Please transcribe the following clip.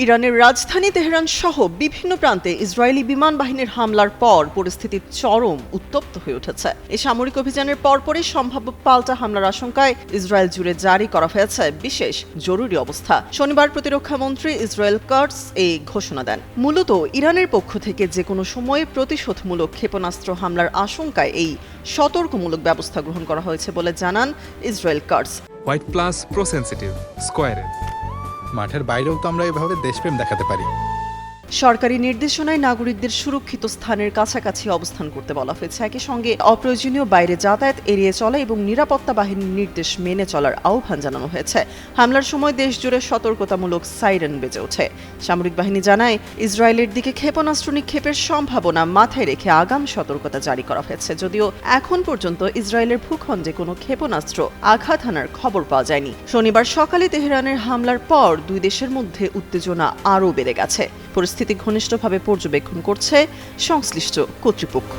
ইরানের রাজধানী তেহরান সহ বিভিন্ন প্রান্তে ইসরায়েলি বিমান বাহিনীর হামলার পর পরিস্থিতি চরম উত্তপ্ত হয়ে উঠেছে। এই সামরিক অভিযানের পরপরই সম্ভাব্য পাল্টা হামলার আশঙ্কায় ইসরায়েল জুড়ে জারি করা হয়েছে বিশেষ জরুরি অবস্থা। শনিবার প্রতিরক্ষা মন্ত্রী ইসরায়েল কাটস এই ঘোষণা দেন। মূলত ইরানের পক্ষ থেকে যে কোনো সময়ে প্রতিশোধমূলক ক্ষেপণাস্ত্র হামলার আশঙ্কায় এই সতর্কমূলক ব্যবস্থা গ্রহণ করা হয়েছে বলে জানান Israel Katz. White plus pro sensitive স্কোয়ারে মাঠের বাইরেও তো আমরা এভাবে দেশপ্রেম দেখাতে পারি। সরকারি নির্দেশনায় নাগরিকদের সুরক্ষিত স্থানের কাছাকাছি অবস্থান করতে বলা হয়েছে। একই সঙ্গে অপ্রয়োজনীয় বাইরে যাতায়াত এড়িয়ে চলা এবং নিরাপত্তা বাহিনীর নির্দেশ মেনে চলার আহ্বান জানানো হয়েছে। হামলার সময় দেশজুড়ে সতর্কতামূলক সাইরেন বেজে ওঠে। সামরিক বাহিনী জানায়, ইসরায়েলের দিকে ক্ষেপণাস্ত্র নিক্ষেপের সম্ভাবনা মাথায় রেখে আগাম সতর্কতা জারি করা হয়েছে। যদিও এখন পর্যন্ত ইসরায়েলের ভূখণ্ডে কোনো ক্ষেপণাস্ত্র আঘাত হানার খবর পাওয়া যায়নি। শনিবার সকালে তেহরানের হামলার পর দুই দেশের মধ্যে উত্তেজনা আরও বেড়ে গেছে। পরিস্থিতি ঘনিষ্ঠভাবে পর্যবেক্ষণ করছে সংশ্লিষ্ট কর্তৃপক্ষ।